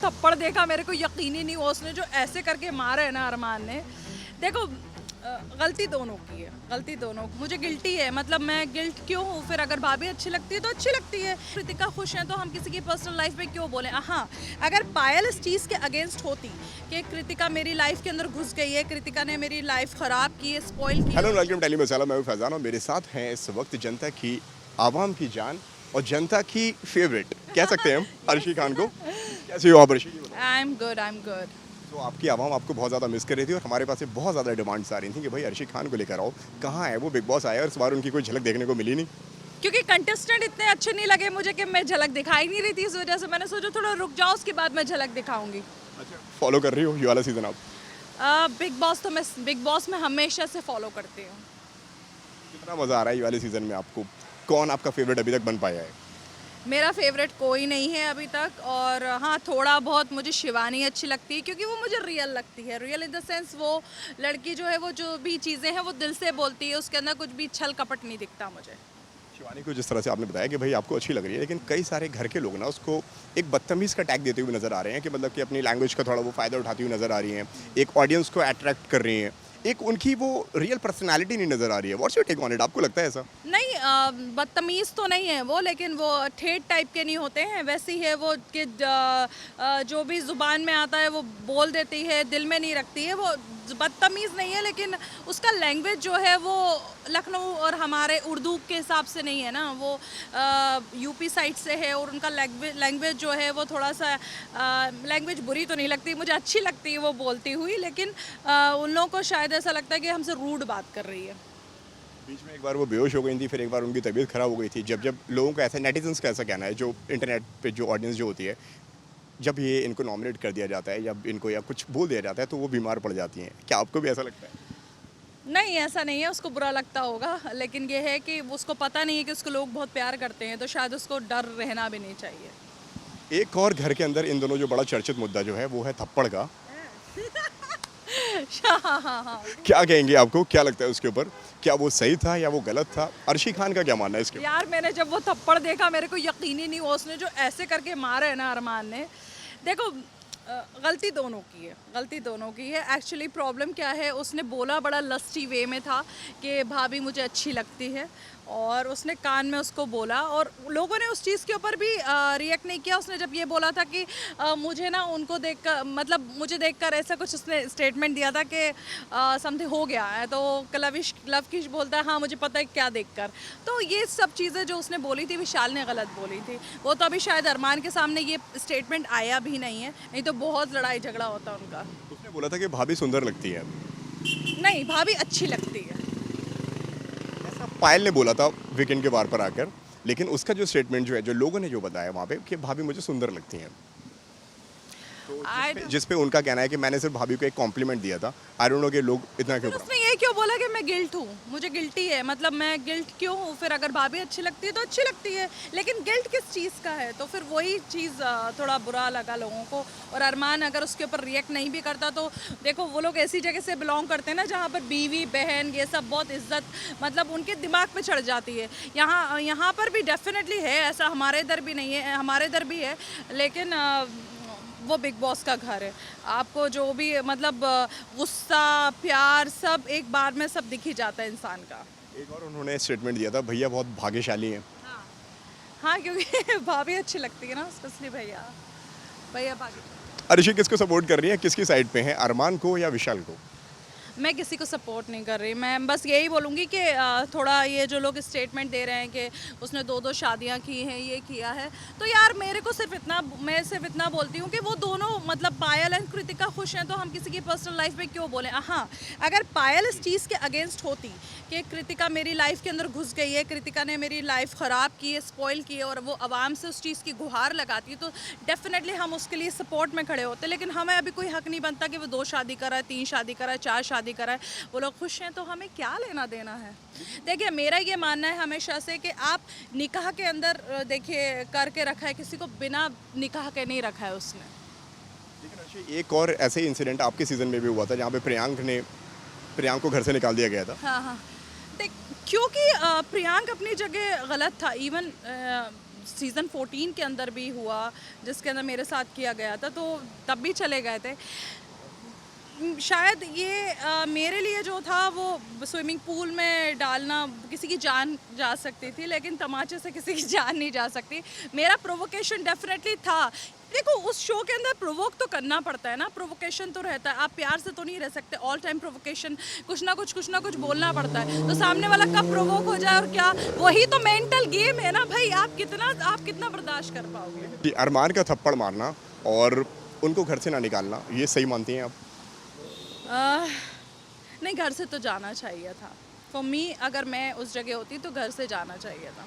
थप्पड़ देखा मेरे को यकीन ही नहीं हुआ, उसने जो ऐसे करके मारा है ना अरमान ने। देखो गलती दोनों की है, गलती दोनों, मुझे गिल्टी है, मतलब मैं गिल्ट क्यों हूँ फिर? अगर भाभी अच्छी लगती है तो अच्छी लगती है, कृतिका खुश है तो हम किसी की पर्सनल लाइफ में क्यों बोलें? हाँ, अगर पायल इस चीज़ के अगेंस्ट होती कि कृतिका मेरी लाइफ के अंदर घुस गई है, कृतिका ने मेरी लाइफ ख़राब की है, स्पॉइल की है। हेलो वेलकम टेली मसाला, मैं हूं फैजान और मेरे साथ हैं इस वक्त जनता की, आवाम की जान और जनता की फेवरेट कह सकते हैं हम, अर्शी खान को। कैसे हो आप Arshi? I am good, I am good. तो आपकी आवाम आपको बहुत ज़्यादा मिस कर रही थी और हमारे पास से बहुत ज़्यादा डिमांड्स आ रही थी कि भाई अर्शी खान को लेकर आओ, कहाँ है वो? बिग बॉस आया और इस बार उनकी कोई झलक देखने को मिली नहीं। क्योंकि कंटेस्टेंट इतने अच्छे नहीं लगे मुझे कि मैं झलक दिखाई नहीं रही थी, इस वजह से मैंने सोचा थोड़ा रुक जाओ, उसके बाद मैं झलक दिखाऊंगी। अच्छा, फॉलो कर रही हो ये वाला सीजन आप? बिग बॉस तो मैं बिग बॉस में हमेशा से फॉलो करती हूँ। कितना मज़ा आ रहा है ये वाले सीजन में आपको? कौन आपका फेवरेट अभी तक बन पाया है? मेरा फेवरेट कोई नहीं है अभी तक, और हाँ थोड़ा बहुत मुझे शिवानी अच्छी लगती है क्योंकि वो मुझे रियल लगती है। रियल इन द सेंस वो लड़की जो है वो जो भी चीज़ें हैं वो दिल से बोलती है, उसके अंदर कुछ भी छल कपट नहीं दिखता मुझे। शिवानी को जिस तरह से आपने बताया कि भाई आपको अच्छी लग रही है, लेकिन कई सारे घर के लोग ना उसको एक बदतमीज़ का टैग देते हुए नजर आ रहे हैं कि मतलब कि अपनी लैंग्वेज का थोड़ा वो फ़ायदा उठाती हुई नजर आ रही हैं, एक ऑडियंस को अट्रैक्ट कर रही हैं, एक उनकी वो रियल पर्सनैलिटी नहीं नजर आ रही है। What's your take on it? आपको लगता है ऐसा? नहीं, बदतमीज़ तो नहीं है वो, लेकिन वो ठेठ टाइप के नहीं होते हैं, वैसी है वो कि जो भी ज़ुबान में आता है वो बोल देती है, दिल में नहीं रखती है। वो बदतमीज़ नहीं है, लेकिन उसका लैंग्वेज जो है वो लखनऊ और हमारे उर्दू के हिसाब से नहीं है ना, वो यूपी साइड से है और उनका लैंग्वेज जो है वो थोड़ा सा लैंग्वेज बुरी तो नहीं लगती मुझे, अच्छी लगती है वो बोलती हुई, लेकिन उन लोगों को शायद ऐसा लगता है कि हमसे रूड बात कर रही है। बीच में एक बार वो बेहोश हो गई थी, फिर एक बार उनकी तबीयत खराब हो गई थी। जब जब लोगों का ऐसा, नेटिजन्स का ऐसा कहना है, जो इंटरनेट पे जो ऑडियंस जो होती है, जब ये इनको नॉमिनेट कर दिया जाता है या इनको या कुछ बोल दिया जाता है तो वो बीमार पड़ जाती हैं। क्या आपको भी ऐसा लगता है? नहीं, ऐसा नहीं है, उसको बुरा लगता होगा, लेकिन ये है कि उसको पता नहीं है कि उसको लोग बहुत प्यार करते हैं, तो शायद उसको डर रहना भी नहीं चाहिए। एक और घर के अंदर इन दोनों जो बड़ा चर्चित मुद्दा जो है वो है थप्पड़ का। हाँ हाँ हाँ। क्या कहेंगे, आपको क्या लगता है उसके ऊपर? क्या वो सही था या वो गलत था? अर्शी खान का क्या मानना है इसके ऊपर? यार मैंने जब वो थप्पड़ देखा मेरे को यकीन ही नहीं हुआ, उसने जो ऐसे करके मारा है ना अरमान ने। देखो गलती दोनों की है, गलती दोनों की है। एक्चुअली प्रॉब्लम क्या है, उसने बोला बड़ा लस्टी वे में था कि भाभी मुझे अच्छी लगती है, और उसने कान में उसको बोला और लोगों ने उस चीज़ के ऊपर भी रिएक्ट नहीं किया। उसने जब ये बोला था कि मुझे ना उनको देखकर, मतलब मुझे देखकर ऐसा कुछ उसने स्टेटमेंट दिया था कि समथिंग हो गया है, तो लवकिश बोलता है हाँ मुझे पता है क्या देखकर। तो ये सब चीज़ें जो उसने बोली थी विशाल ने गलत बोली थी। वो तो अभी शायद अरमान के सामने ये स्टेटमेंट आया भी नहीं है, नहीं तो बहुत लड़ाई झगड़ा होता उनका। उसने बोला था कि भाभी सुंदर लगती है, नहीं, भाभी अच्छी लगती है। ऐसा पायल ने बोला था वीकेंड के बार पर आकर, लेकिन उसका जो स्टेटमेंट जो है, जो लोगों ने जो बताया वहाँ पे कि भाभी मुझे सुंदर लगती हैं, तो जिस पे उनका कहना है कि मैंने सिर्फ भाभी को एक कॉम्प्लीमेंट दिया था। आई डोंट नो कि लोग इतना क्यों। उसने ये क्यों बोला कि मैं गिल्ट हूँ, मुझे गिल्टी है, मतलब मैं गिल्ट क्यों हूँ फिर? अगर भाभी अच्छी लगती है तो अच्छी लगती है, लेकिन गिल्ट किस चीज़ का है? तो फिर वही चीज़ थोड़ा बुरा लगा लोगों को। और अरमान अगर उसके ऊपर रिएक्ट नहीं भी करता तो देखो वो लोग ऐसी जगह से बिलोंग करते हैं ना जहाँ पर बीवी बहन ये सब बहुत इज्जत, मतलब उनके दिमाग पे चढ़ जाती है। यहाँ पर भी डेफिनेटली है ऐसा, हमारे इधर भी नहीं है, हमारे इधर भी है, लेकिन वो बिग बॉस का घर है। आपको जो भी मतलब गुस्सा प्यार सब एक बार में सब दिख ही जाता है इंसान का। एक और उन्होंने स्टेटमेंट दिया था, भैया बहुत भाग्यशाली हैं। हाँ हाँ, क्योंकि भाभी अच्छी लगती है ना, स्पेशली भैया, भैया भाभी। अर्शी किसको सपोर्ट कर रही है, किसकी साइड पे हैं, अरमान को या विशाल को? मैं किसी को सपोर्ट नहीं कर रही, मैं बस यही बोलूँगी कि थोड़ा ये जो लोग स्टेटमेंट दे रहे हैं कि उसने 2-2 शादियाँ की हैं, ये किया है, तो यार मेरे को मैं सिर्फ इतना बोलती हूँ कि वो दोनों, मतलब पायल एंड कृतिका खुश हैं तो हम किसी की पर्सनल लाइफ में क्यों बोलें? हाँ, अगर पायल इस चीज़ के अगेंस्ट होती कि कृतिका मेरी लाइफ के अंदर घुस गई है, कृतिका ने मेरी लाइफ ख़राब की है, स्पॉइल की है, और वो आवाम से उस चीज़ की गुहार लगाती है, तो डेफिनेटली हम उसके लिए सपोर्ट में खड़े होते। लेकिन हमें अभी कोई हक नहीं बनता कि वो 2 शादी कराए, 3 शादी कराए, 4 शादी कराए, वो लोग खुश हैं तो हमें क्या लेना देना है? देखिए मेरा ये मानना है हमेशा से कि आप निकाह के अंदर देखिए करके रखा है, किसी को बिना निकाह के नहीं रखा है उसने। लेकिन अर्शी एक और ऐसे ही इंसिडेंट आपके सीजन में भी हुआ था जहाँ पे प्रियांक को घर से निकाल दिया गया था। हाँ हाँ, देख क्योंकि प्रियांक अपनी जगह गलत था। इवन सीज़न 14 के अंदर भी हुआ, जिसके अंदर मेरे साथ किया गया था, तो तब भी चले गए थे। शायद ये मेरे लिए जो था वो स्विमिंग पूल में डालना, किसी की जान जा सकती थी, लेकिन तमाचे से किसी की जान नहीं जा सकती। मेरा प्रोवोकेशन डेफिनेटली था। देखो, उस शो के अंदर प्रोवोक तो करना पड़ता है ना, प्रोवोकेशन तो रहता है, आप प्यार से तो नहीं रह सकते ऑल टाइम प्रोवोकेशन, कुछ ना कुछ बोलना पड़ता है। तो सामने वाला कब प्रोवोक हो जाए और क्या, वही तो मेंटल गेम है ना भाई। आप कितना बर्दाश्त कर पाओगे? कि अरमान का थप्पड़ मारना और उनको घर से ना निकालना, ये सही मानती हैं आप? नहीं, घर से तो जाना चाहिए था। फॉर मी, अगर मैं उस जगह होती तो घर से जाना चाहिए था।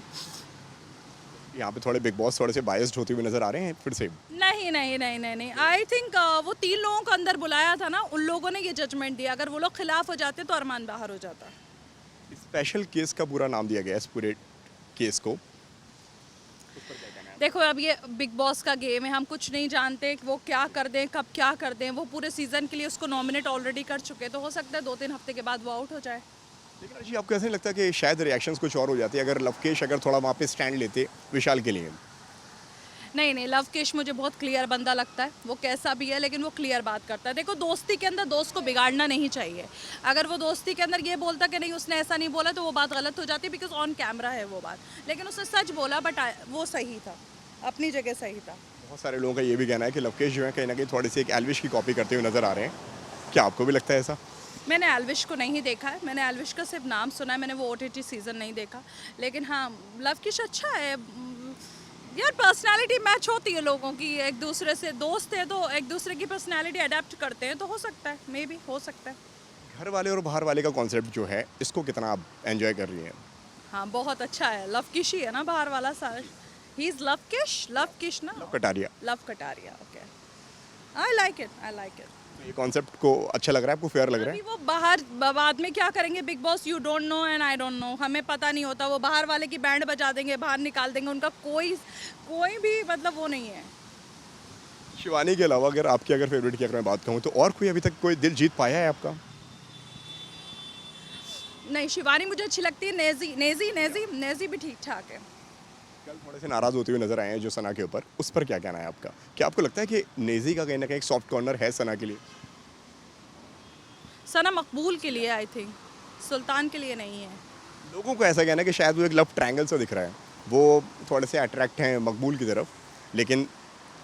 यहाँ पे थोड़े बिग बॉस थोड़े से बायस्ड होते हुए नजर आ रहे हैं फिर से। नहीं, आई थिंक वो 3 लोगों को अंदर बुलाया था ना, उन लोगों ने ये जजमेंट दिया। अगर वो लोग खिलाफ हो जाते तो अरमान बाहर हो जाता। स्पेशल केस का पूरा नाम दिया गया है इस पूरे केस को। देखो, अब ये बिग बॉस का गेम है, हम कुछ नहीं जानते कि वो क्या कर दें, कब क्या कर दें। वो पूरे सीजन के लिए उसको नॉमिनेट ऑलरेडी कर चुके, तो हो सकता है 2-3 हफ्ते के बाद वो आउट हो जाए। लेकिन अर्शी, आपको ऐसा नहीं लगता कि शायद रिएक्शंस कुछ और हो जाते अगर लवकेश अगर थोड़ा वहाँ पे स्टैंड लेते विशाल के लिए? नहीं, लवकेश मुझे बहुत क्लियर बंदा लगता है। वो कैसा भी है, लेकिन वो क्लियर बात करता है। देखो, दोस्ती के अंदर दोस्त को बिगाड़ना नहीं चाहिए। अगर वो दोस्ती के अंदर ये बोलता कि नहीं उसने ऐसा नहीं बोला, तो वो बात गलत हो जाती है, बिकॉज ऑन कैमरा है वो बात। लेकिन उसने सच बोला, बट वो सही था, अपनी जगह सही था। बहुत सारे लोगों का ये भी कहना है कि लवकेश जो है कहीं ना कहीं थोड़ी सी एक एल्विश की कॉपी करते हुए नजर आ रहे हैं। क्या आपको भी लगता है ऐसा? मैंने एल्विश को नहीं देखा है, मैंने एल्विश का सिर्फ नाम सुना है, मैंने वो OTT सीज़न नहीं देखा। लेकिन हाँ, लवकेश अच्छा है यार। पर्सनालिटी मैच होती है लोगों की, एक दूसरे से दोस्त है तो एक दूसरे की पर्सनालिटी अडेप्ट करते हैं, तो हो सकता है, मे बी हो सकता है। घर वाले और बाहर वाले का कॉन्सेप्ट जो है, इसको कितना आप एंजॉय कर रही हैं? हाँ, बहुत अच्छा है। लवकिश ही है ना बाहर वाला सारा। ही इज लवकिश ना, Kataria. Love Kataria. Okay, I like it. ये कॉन्सेप्ट को अच्छा लग रहा है आपको, फेयर लग रहा अभी है? वो बाहर बाद में क्या करेंगे big boss, you don't know and I don't know, हमें पता नहीं होता। वो बाहर वाले की बैंड बजा देंगे, बाहर निकाल देंगे, उनका कोई भी मतलब वो नहीं है। शिवानी के अलावा अगर आपकी फेवरेट की अगर मैं बात कहूँ तो और कोई अभी तक कोई दिल जीत पाया है आपका? नहीं, शिवानी मुझे अच्छी लगती है। नेजी भी ठीक ठाक है। कल थोड़े से नाराज होते हुए नजर आए हैं जो सना के ऊपर, उस पर क्या कहना है आपका? क्या आपको लगता है कि नेजी का कहीं ना कहीं एक सॉफ्ट कॉर्नर है सना के लिए? सना मकबूल के लिए, आई थिंक सुल्तान के लिए नहीं है। लोगों को ऐसा कहना है कि शायद वो एक लव ट्रायंगल सा दिख रहा है, वो थोड़े से अट्रैक्ट हैं मकबूल की तरफ, लेकिन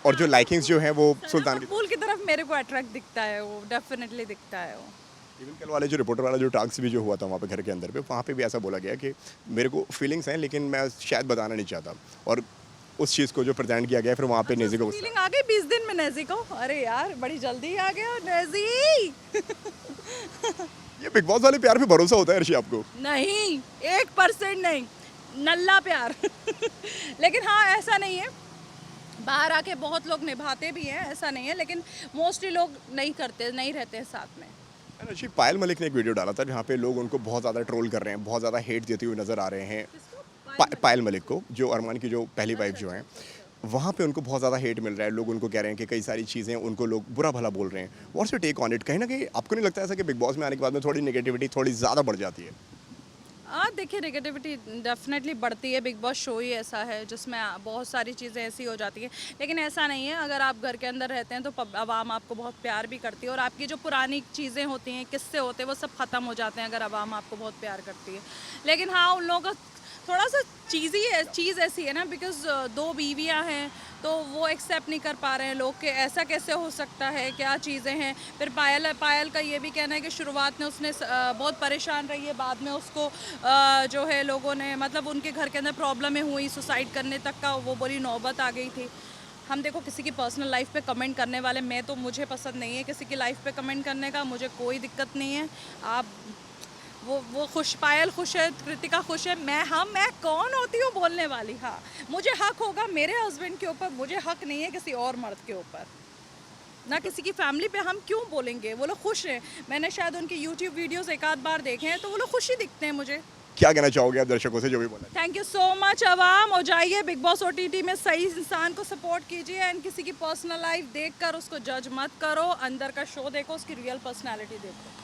और जो लाइकिंग्स जो हैं वो सुल्तान की। मकबूल की तरफ मेरे को अट्रैक्ट दिखता है, वो डेफिनेटली दिखता है वो। इवन कल वाले जो रिपोर्टर वाला जो टास्क भी जो हुआ था वहाँ पे घर के अंदर पे, वहाँ पे भी ऐसा बोला गया कि मेरे को फीलिंग्स हैं लेकिन मैं शायद बताना नहीं चाहता, और उस चीज़ को जो प्रेजेंट किया गया फिर वहाँ पे नेजी को फीलिंग आ गई 20 दिन में नेजी को। अरे यार, बड़ी जल्दी आ गया नेजी। ये बिग बॉस वाले प्यार पे भरोसा होता है अर्शी आपको? नहीं, 1% नहीं, नल्ला प्यार। लेकिन हाँ, ऐसा नहीं है, बाहर आके बहुत लोग निभाते भी हैं, ऐसा नहीं है, लेकिन मोस्टली लोग नहीं करते, नहीं रहते हैं साथ में। अर्शी, पायल मलिक ने एक वीडियो डाला था जहाँ पे लोग उनको बहुत ज़्यादा ट्रोल कर रहे हैं, बहुत ज़्यादा हेट देते हुए नजर आ रहे हैं। पायल मलिक को, जो अरमान की जो पहली वाइफ जो हैं, वहाँ पे उनको बहुत ज़्यादा हेट मिल रहा है। लोग उनको कह रहे हैं कि कई सारी चीज़ें उनको लोग बुरा भला बोल रहे हैं। What's your take on it? कहीं ना कहीं आपको नहीं लगता ऐसा कि बिग बॉस में आने के बाद में थोड़ी नेगेटिविटी थोड़ी ज़्यादा बढ़ जाती है? देखिए, नेगेटिविटी डेफिनेटली बढ़ती है। बिग बॉस शो ही ऐसा है जिसमें बहुत सारी चीज़ें ऐसी हो जाती हैं, लेकिन ऐसा नहीं है। अगर आप घर के अंदर रहते हैं तो आवाम आपको बहुत प्यार भी करती है, और आपकी जो पुरानी चीज़ें होती हैं, किस्से होते हैं, वो सब ख़त्म हो जाते हैं अगर आवाम आपको बहुत प्यार करती है। लेकिन हाँ, उन लोगों का थोड़ा सा चीज़ ऐसी है ना, बिकॉज 2 बीवियाँ हैं तो वो एक्सेप्ट नहीं कर पा रहे हैं लोग कि ऐसा कैसे हो सकता है, क्या चीज़ें हैं। फिर पायल का ये भी कहना है कि शुरुआत में उसने बहुत परेशान रही है, बाद में उसको जो है लोगों ने मतलब उनके घर के अंदर प्रॉब्लमें हुई, सुसाइड करने तक का वो बड़ी नौबत आ गई थी। हम देखो, किसी की पर्सनल लाइफ पे कमेंट करने वाले, मुझे पसंद नहीं है किसी की लाइफ पे कमेंट करने का, मुझे कोई दिक्कत नहीं है। आप वो खुश, पायल खुश है, कृतिका खुश है, मैं कौन होती हूँ बोलने वाली? हाँ, मुझे हक होगा मेरे हस्बैंड के ऊपर, मुझे हक नहीं है किसी और मर्द के ऊपर, ना किसी की फैमिली पे हम क्यों बोलेंगे। वो लोग खुश हैं, मैंने शायद उनके यूट्यूब वीडियोस एक आध बार देखे हैं, तो वो लोग खुश ही दिखते हैं मुझे। क्या कहना चाहोगे आप दर्शकों से जो भी बोला? थैंक यू सो मच अवाम, हो जाइए बिग बॉस OTT में, सही इंसान को सपोर्ट कीजिए, एंड किसी की पर्सनल लाइफ देखकर उसको जज मत करो, अंदर का शो देखो, उसकी रियल पर्सनैलिटी देखो।